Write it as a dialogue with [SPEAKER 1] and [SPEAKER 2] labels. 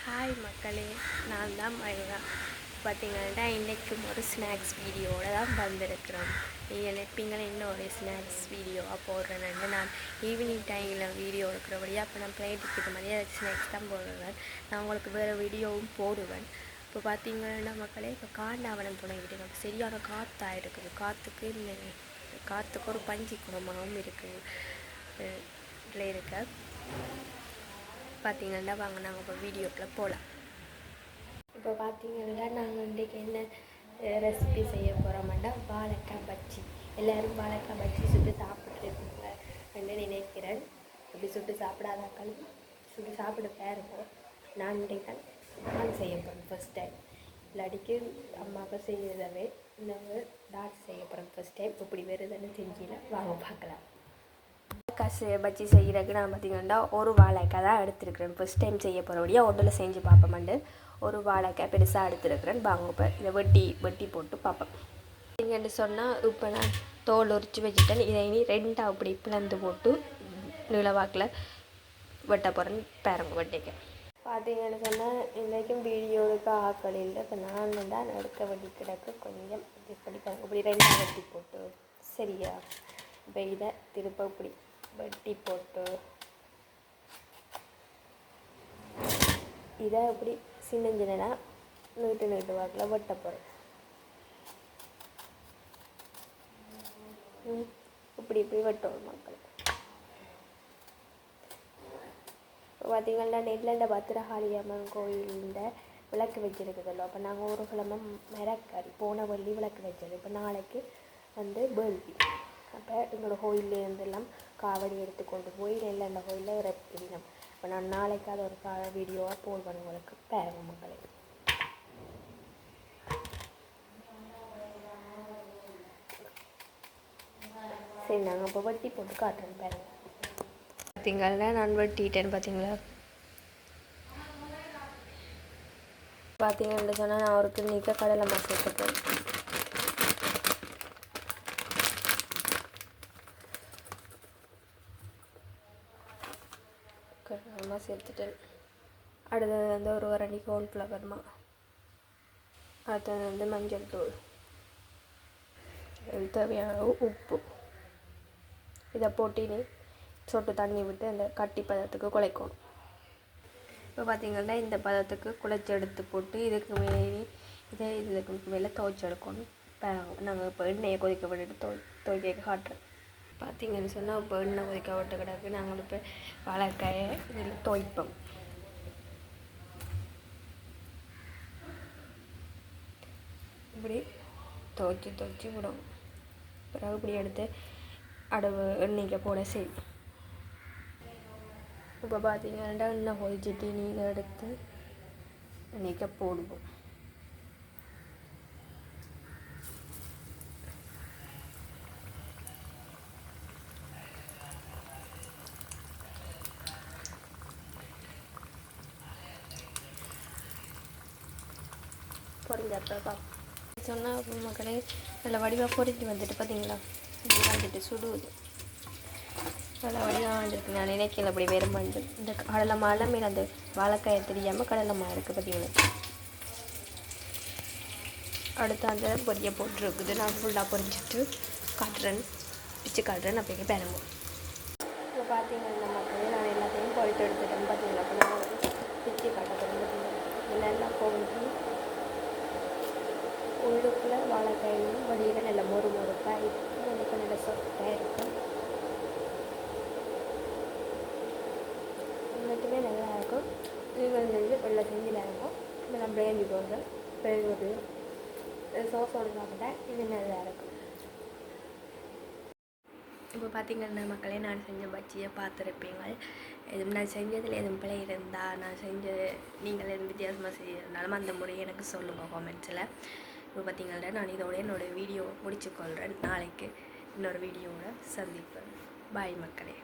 [SPEAKER 1] Hi மக்களே, நான் தான் மயூரா. பார்த்தீங்கன்னா இன்றைக்கும் ஒரு ஸ்நாக்ஸ் வீடியோவோட தான் வந்திருக்கிறோம். நீங்கள் நினைப்பீங்களே இன்னும் ஒரு ஸ்நாக்ஸ் வீடியோவாக போடுறேன்னு. நான் ஈவினிங் டைமில் வீடியோ எடுக்கிறபடியாக அப்போ நான் பிளேட்டுக்கு மாதிரியே ஸ்நாக்ஸ் தான் போடுவேன். நான் உங்களுக்கு வேறு வீடியோவும் போடுவேன். இப்போ பார்த்தீங்கன்னா மக்களே, இப்போ காண்டாவனம் தொடங்கிட்டு நமக்கு சரியான காற்றாக இருக்குது. காற்றுக்கு ஒரு பஞ்சு குணமாகவும் இருக்குது இதில் இருக்க. பார்த்தீங்கன்னா வாங்க நாங்கள் இப்போ வீடியோக்குள்ளே போகலாம். இப்போ பார்த்தீங்கன்னா நாங்கள் இன்றைக்கி என்ன ரெசிபி செய்ய போகிறோம்னா வாழைக்காய் பஜ்ஜி. எல்லோரும் வாழைக்காய் பஜ்ஜி சுட்டு சாப்பிட்ருப்பீங்க என்று நினைக்கிறேன். அப்படி சுட்டு சாப்பிடாதாக்கள் சுட்டு சாப்பிட பேருப்போம். நான் இன்றைக்கு நான் செய்ய போகிறேன் ஃபஸ்ட் டைம். இல்லாடிக்கு அம்மாவுக்கு செய்யறதவே நாங்கள் டான்ஸ் செய்ய போகிறோம் ஃபஸ்ட் டைம். இப்படி வருதுன்னு செஞ்சில வாங்க பார்க்கலாம். பஜ்ஜி செய்கிறதுக்கு நான் பார்த்திங்கன்னா ஒரு வாழைக்காய் தான் எடுத்துருக்குறேன். ஃபஸ்ட் டைம் செய்ய போகிறபடியாக ஒன்றில் செஞ்சு பார்ப்போம்ண்டு ஒரு வாழைக்காய் பெருசாக எடுத்துருக்குறேன். வாங்க இப்போ இதை வெட்டி போட்டு பார்ப்பேன். இங்கேன்னு சொன்னால் இப்போ நான் தோல் உரித்து வச்சுட்டேன். இதை இனி ரெண்டாக அப்படி பிளந்து போட்டு நிலவாக்கில் வெட்ட போகிறேன்னு பேரங்க வெட்டிக்க. பார்த்தீங்கன்னு சொன்னால் இன்றைக்கும் வீடியோவுக்கு ஆக்கள் இல்லை. இப்போ நான் தான் எடுக்க வெட்டி கிடக்கு கொஞ்சம் இப்படி ரெண்டாக வெட்டி போட்டு சரியா. இப்போ இதை திருப்ப இப்படி வெட்டி போட்டு இதை அப்படி சின்ன நீட்டு வாக்கில் வெட்ட போகிறேன். இப்படி வெட்டணும் மக்கள். இப்போ பார்த்திங்கன்னா நெல்லில் பத்திரகாளி அம்மன் கோயிலில் விளக்கு வச்சுருக்குதല്ലോ. அப்போ நாங்கள் ஒரு கிழமை மிரக்கறி போன வள்ளி விளக்கு வச்சது. இப்போ நாளைக்கு வேள்வி. அப்போ எங்களோட கோயிலேருந்தெல்லாம் காவடி எடுத்து கொண்டு போய் நெல்லண்ட கோயிலில் இறப்பினோம். இப்போ நான் நாளைக்கு அதை ஒரு வீடியோவாக போடுவேன் உங்களுக்கு பேரங்க மக்களே. சரி நாங்கள் இப்போ வெட்டி போட்டு காட்டுறேன் பேரங்க. பார்த்தீங்களா நான் வெட்டிட்டேன்னு பார்த்தீங்கன்னு சொன்னால் நான் அவருக்கு நீக்க கடலை மாசு சேர்த்துப்பேன். கடலை சேர்த்துட்டேன். அடுத்தது ஒரு வரண்டி கார்ன்ஃப்ளவர்மா. அடுத்தது மஞ்சள் தூள், தேவையான உப்பு. இதை போட்டு சொட்டு தண்ணி விட்டு அந்த கட்டி பதத்துக்கு குழைக்கணும். இப்போ பார்த்திங்கன்னா இந்த பதத்துக்கு குழைச்சி எடுத்து போட்டு இதுக்கு மேலே துவைச்சி எடுக்கணும். நாங்கள் இப்போ எண்ணெயை கொதிக்க விட்டுட்டு துவைக்க காட்டுறேன். பார்த்திங்கன்னு சொன்னால் இப்போ எண்ணெய் கொதிக்க விட்டு கிடக்கு. நாங்கள் இப்போ வாழைக்காயை இதில் துவைப்போம். இப்படி துவைச்சி விடும். பிறகு இப்படி எடுத்து அடுவு எண்ணெய்க்கு போட சரி. இப்போ பார்த்தீங்கன்னா எண்ணெய் கொதிச்சுட்டு நீங்கள் எடுத்து எண்ணெய்க்க போடுவோம். பொரிஞ்சப்போ சொன்னால் மக்களே நல்ல வடிவாக பொரிஞ்சு வந்துட்டு பார்த்தீங்களா, இப்படி வந்துட்டு சுடுவது நல்ல வடிவாக வந்துருக்கு. நான் நினைக்கல அப்படி வெறும் வந்து இந்த கடலை மாலை மேலே அந்த வாழைக்காயை தெரியாமல் கடலை மாலை இருக்குது பார்த்தீங்களா. அடுத்து அந்த பொரியை போட்டுருக்குது. நான் ஃபுல்லாக பொரிஞ்சிட்டு பிச்சு காட்டுறேன் அப்படிங்க பேரங்க. இப்போ பார்த்தீங்கன்னா மக்களே நான் எல்லாத்தையும் பொரித்து எடுத்துட்டேன் பார்த்தீங்களா. அப்போ நான் பிச்சு காட்ட போகிறேன் பார்த்தீங்களா. நல்லா போகுது. உள்ளுக்குள்ளே வாழைக்காயும் வடியில் நல்ல மொறுக்காய் எனக்கு நல்ல சொட்டாக இருக்கும். மட்டுமே நல்லா இருக்கும். நீங்கள் வெள்ளை செஞ்சில் இருக்கும். இதெல்லாம் பிரியாணி போடுற பெருங்குது சோஸோடு சாப்பிட்டா இது நல்லா இருக்கும். இப்போ பார்த்திங்கன்னா மக்களே நான் செஞ்ச பஜ்ஜியை பார்த்துருப்பீங்க. எதுவும் நான் செஞ்சதில் எதுவும் பிழை இருந்தால் நான் நீங்கள் எதுவும் வித்தியாசமாக செய்யறதுனாலும் அந்த முறையை எனக்கு சொல்லுங்கள் காமெண்ட்ஸில். இப்போ பார்த்திங்கன்னா நான் இதோட என்னோடய வீடியோ முடிச்சுக்கொள்கிறேன். நாளைக்கு இன்னொரு வீடியோவில் சந்திப்பேன். பாய் மக்களே.